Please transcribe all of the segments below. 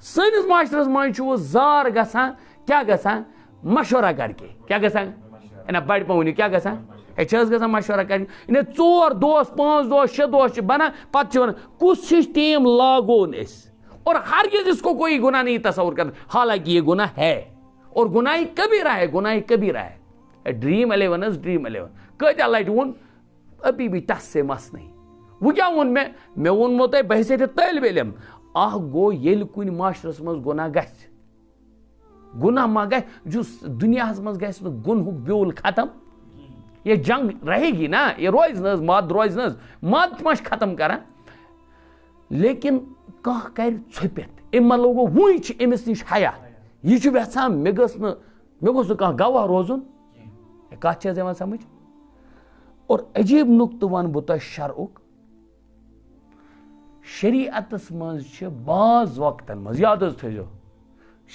سٲنِس معاشرس منٛز چھُ زار گژھان کیٛاہ گژھان مشورہ کر کے کیٛاہ گژھان نہ بڑِ پٲٹھۍ ؤنِو کیٛاہ گژھان ہے چھِ حظ گژھان مشورہ کر کے 4 دوس 5 دوس 6 دوس چھِ بنان پتہٕ چھِ ونان کُس ہِش ٹیم لاگون أسۍ اور ہرگز اس کو کوئی گناہ نہیں تصور کرنا حالانکہ یہ گناہ ہے اور گناہ کبیرہ ہے گناہ کبیرہ ہے ڈریم 11 ڈریم 11 کۭتیاہ لٹہِ ووٚن ابھی بھی تس سے مس نہیں وہ کیا ووٚن مےٚ ووٚنمو تۄہہِ بحثیت طٲلب علم اکھ گوٚو ییٚلہِ کُنہِ معاشرس منٛز گناہ گژھِ گناہ ما گژھِ جس دُنیاہس منٛز گژھِ نہٕ گنہُک بیول ختم یہ جنگ رہے گی نا یہ روزِ نہٕ حظ مد روزِ نہٕ حظ مد ما چھِ ختم کران لیکن کانٛہہ کرِ ژھۄپِتھ أمۍ ما لوگو وُنۍ چھِ أمِس نِش حیا یہِ چھُ یژھان مےٚ گوٚژھ نہٕ کانٛہہ گواہ روزُن کتھ چھِ حظ یِوان سمجھ اور عجیب نقطہٕ وَنہٕ بہٕ تۄہہِ شرعُک شریعتس منٛز چھِ بعض وقتن منٛز یاد حظ تھٲیزیو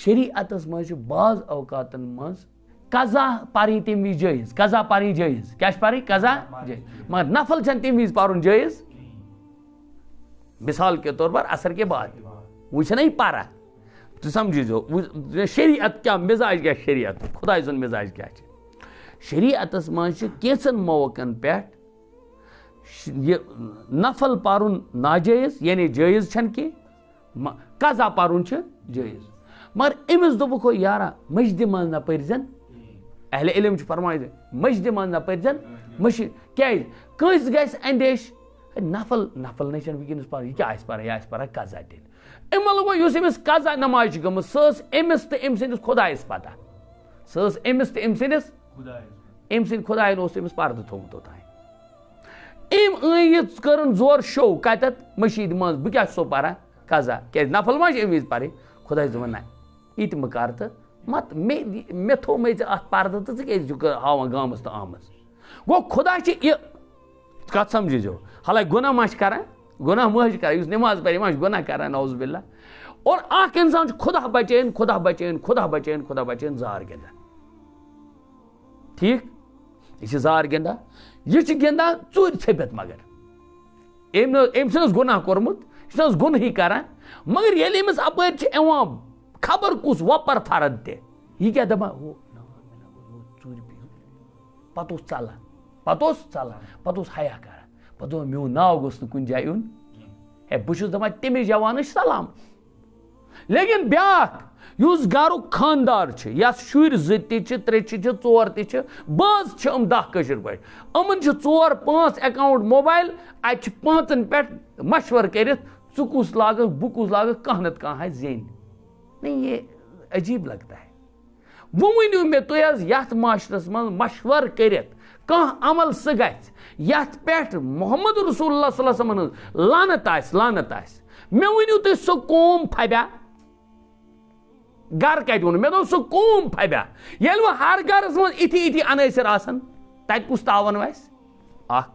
شریعتس منٛز چھِ بعض اوقاتن منٛز قضا پرٕنۍ تمہِ وِزِ جٲیز قضا پرٕنۍ جٲیز کیٛاہ چھِ پرٕنۍ قضا جٲیز مگر نفل چھنہٕ تمہِ وِزِ پرُن جٲیز مثال کے طور پر اثر کے بعد وہ چھنا یہ پارا تو سمجھیزیو شریعت کیا مزاج کیا شریعت خداے سُنٛد مزاج کیا شریعتس منٛز چھِ کینٛژن موقعن پٮ۪ٹھ یہ نفل پرُن ناجٲیز یعنی جٲیز چھنہٕ کینٛہہ قضا پرُن چھُ جٲیز مگر أمِس دوٚپُکھ ہو یارا مسجدِ منٛز نہ پٔرزٮ۪ن اہل علم چھُ فرمٲیِتھ مسجدِ منٛز نہ پٔرزٮ۪ن مٔشیٖد کیٛازِ کٲنٛسہِ گژھِ اندیش نفل نہ چھنہٕ وٕنکیٚنس پران یہِ کیٛاہ آسہِ پران یہِ آسہِ پران قضا تیٚلہِ أمۍ ووٚن گوٚو یُس أمِس قضا نماز چھِ گٔمٕژ سۄ ٲس أمِس تہٕ أمۍ سٕنٛدِس خۄدایس پتہ سۄ ٲس أمِس تہٕ أمۍ سٕنٛدِس أمۍ سٕنٛدِ خۄدایَن اوس أمِس پردٕ تھوٚومُت اوٚتانۍ أمۍ أنۍ کٔرٕن زورٕ شو کتٮ۪تھ مٔشیٖد منٛز بہٕ کیٛاہ چھُسو پران قضا کیٛازِ نفل ما چھِ أمۍ وِزِ پرٕنۍ خۄدایَس دوٚپُن نہ یہِ تہِ مہٕ کر تہٕ مت مےٚ تھوٚومَے ژےٚ اَتھ پردٕ تہٕ ژٕ کیٛازِ چھُکھ ہاوان گامَس تہٕ آمٕژ گوٚو خۄدا چھِ یہِ کتھ سمجھیزیو حالانکہِ گۄناہ ما چھِ کران گۄناہ ما چھِ کران یُس نٮ۪ماز پرِ یہِ ما چھِ گۄناہ کران نعوذ باللہ اور اکھ انسان چھُ خۄدا بچٲیِن خۄدا بچٲیِن خۄدا بچٲیِن خۄدا بچٲیِن زار گِنٛدان ٹھیٖک یہِ چھِ زار گِنٛدان یہِ چھِ گِنٛدان ژوٗرِ ژھیٚپِتھ مگر أمۍ چھُنہٕ حظ گۄناہ کوٚرمُت یہِ چھُنہٕ حظ گۄنہٕے کران مگر ییٚلہِ أمِس اپٲرۍ چھِ یِوان خبر کُس وۄپر فرد تہِ یہِ کیٛاہ دپان ہُہ ژوٗرِ بِہِو پتہٕ اوس ژلان پتہٕ اوس حیا کران پتہٕ دوٚپ میون ناو گوٚژھ نہٕ کُنہِ جایہِ یُن ہے بہٕ چھُس دپان تٔمِس جوانس سلام لیکن بیاکھ یُس گرُک خاندار چھُ یس شُرۍ 2 تہِ چھِ 3 چھِ 4 تہِ چھِ باز چھِ یِم 10 کٲشِر پٲٹھۍ یِمن چھِ 4 5 اکاؤنٹ موبایل اتہِ چھِ 5 پٮ۪ٹھ مشورٕ کٔرِتھ ژٕ کُس لاگکھ بہٕ کُس لاگکھ کانٛہہ نتہٕ کانٛہہ آسہِ زینہِ نہیں یہ عجیب لگتا ہے وہ ؤنِو مےٚ تُہۍ حظ یتھ معاشرس منٛز مشورٕ کٔرِتھ کانٛہہ عمل سُہ گژھِ یتھ پٮ۪ٹھ محمد رسول اللہ صلی اللہ علیہ وسلم ہٕنٛز لعنت آسہِ مےٚ ؤنِو تُہۍ سۄ قوم پھبیا گرٕ کتہِ ووٚنُم مےٚ دوٚپ سۄ قوم پھبیا ییٚلہِ وۄنۍ ہر گرس منٛز اِتھی عنٲصر آسن تتہِ کُس تعاوُن وسہِ اکھ